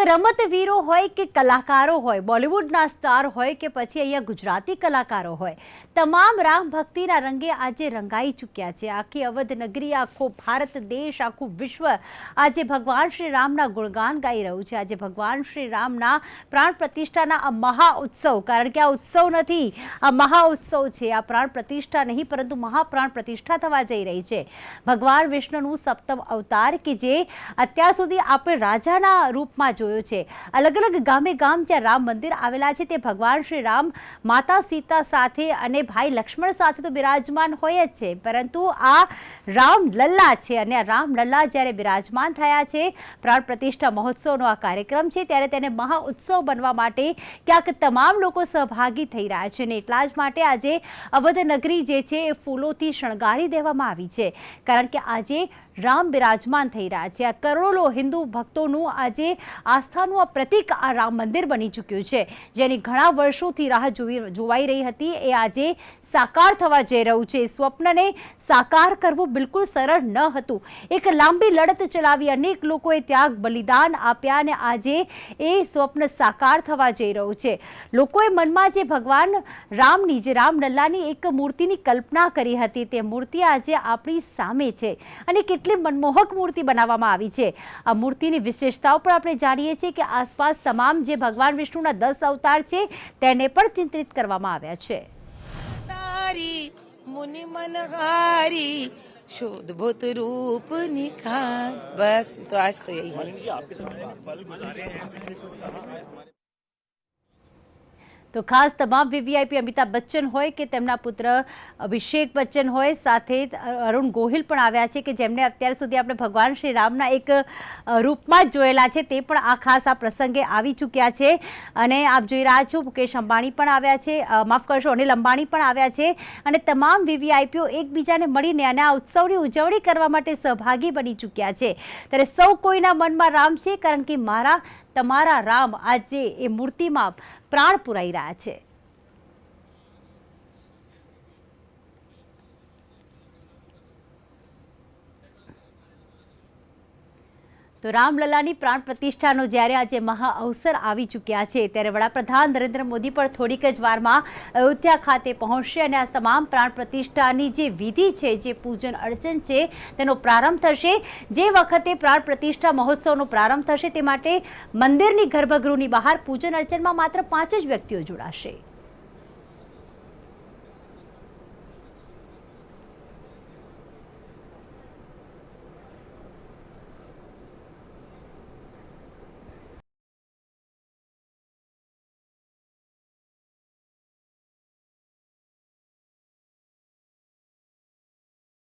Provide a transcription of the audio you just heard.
તો રમતવીરો હોય કે કલાકારો હોય, બોલિવૂડના સ્ટાર હોય કે પછી અહીંયા ગુજરાતી કલાકારો હોય, તમામ રામ ભક્તિના રંગે આજે રંગાઈ ચૂક્યા છે. આખી અવધ નગરી, આખો ભારત દેશ, આખું વિશ્વ આજે ભગવાન શ્રી રામના ગુણગાન ગાઈ રહ્યું છે. આજે ભગવાન શ્રી રામના પ્રાણ પ્રતિષ્ઠાના આ મહાઉત્સવ, કારણ કે આ ઉત્સવ નથી, આ મહાઉત્સવ છે. આ પ્રાણ પ્રતિષ્ઠા નહીં પરંતુ મહાપ્રાણ પ્રતિષ્ઠા થવા જઈ રહી છે. ભગવાન વિષ્ણુનું સપ્તમ અવતાર કે જે અત્યાર સુધી આપણે રાજાના રૂપમાં જોયો છે. અલગ અલગ ગામે ગામ જ્યાં રામ મંદિર આવેલા છે તે ભગવાન શ્રી રામ માતા સીતા સાથે અને ભાઈ લક્ષ્મણ સાથે તો બિરાજમાન હોય જ છે, પરંતુ આ રામ લલ્લા છે અને આ રામ લલ્લા જ્યારે બિરાજમાન થયા છે, પ્રાણ પ્રતિષ્ઠા મહોત્સવનો આ કાર્યક્રમ છે, ત્યારે તેને મહાઉત્સવ બનવા માટે ક્યાંક તમામ લોકો સહભાગી થઈ રહ્યા છે. ને એટલા જ માટે આજે અવધ નગરી જે છે એ ફૂલોથી શણગારી દેવામાં આવી છે, કારણ કે આજે રામ બિરાજમાન થઈ રહ્યા છે. આ કરોડો હિન્દુ ભક્તોનું આજે આસ્થાનું આ પ્રતીક આ રામ મંદિર બની ચૂક્યું છે, જેની ઘણા વર્ષોથી રાહ જોવાઈ રહી હતી. એ આજે સાકાર થવા જઈ રહ્યું છે. સ્વપ્નને સાકાર કરવું બિલકુલ સરળ ન હતું. એક લાંબી લડત ચલાવી, અનેક લોકોએ ત્યાગ બલિદાન આપ્યા અને આજે એ સ્વપ્ન સાકાર થવા જઈ રહ્યું છે. લોકોએ મનમાં જે ભગવાન રામની, જે રામલલ્લાની એક મૂર્તિની કલ્પના કરી હતી, તે મૂર્તિ આજે આપણી સામે છે અને કેટલી મનમોહક મૂર્તિ બનાવવામાં આવી છે. આ મૂર્તિની વિશેષતાઓ પણ આપણે જાણીએ છીએ કે આસપાસ તમામ જે ભગવાન વિષ્ણુના 10 અવતાર છે તેને પણ ચિંતિત કરવામાં આવ્યા છે. मुनि मनहारी शोधभूत रूप निखार. बस तो आज तो यही है. તો ખાસ તમામ વીવીઆઈપી અમિતાભ બચ્ચન હોય કે તેમના પુત્ર અભિષેક બચ્ચન હોય, સાથે અરુણ ગોહિલ પણ આવ્યા છે કે જેમને અત્યાર સુધી આપણે ભગવાન શ્રી રામના એક રૂપમાં જ જોયેલા છે. તે પણ આ ખાસ આ પ્રસંગે આવી ચૂક્યા છે. અને આપ જોઈ રહ્યા છો મુકેશ અંબાણી પણ આવ્યા છે, માફ કરશો અનિલ અંબાણી પણ આવ્યા છે, અને તમામ વીવીઆઈપીઓ એકબીજાને મળીને અને આ ઉત્સવની ઉજવણી કરવા માટે સહભાગી બની ચૂક્યા છે. ત્યારે સૌ કોઈના મનમાં રામ છે, કારણ કે મારા તમારા રામ આજે એ મૂર્તિમાં પ્રાણ પુરાઈ રહ્યા છે. તો રામલલ્લાની પ્રાણ પ્રતિષ્ઠાનો જ્યારે આજે મહા અવસર આવી ચૂક્યા છે, ત્યારે વડાપ્રધાન નરેન્દ્ર મોદી પણ થોડીક જ વારમાં અયોધ્યા ખાતે પહોંચશે અને આ તમામ પ્રાણ પ્રતિષ્ઠાની જે વિધિ છે, જે પૂજન અર્ચન છે, તેનો પ્રારંભ થશે. જે વખતે પ્રાણ પ્રતિષ્ઠા મહોત્સવનો પ્રારંભ થશે તે માટે મંદિરની ગર્ભગૃહની બહાર પૂજન અર્ચનમાં માત્ર 5 જ વ્યક્તિઓ જોડાશે.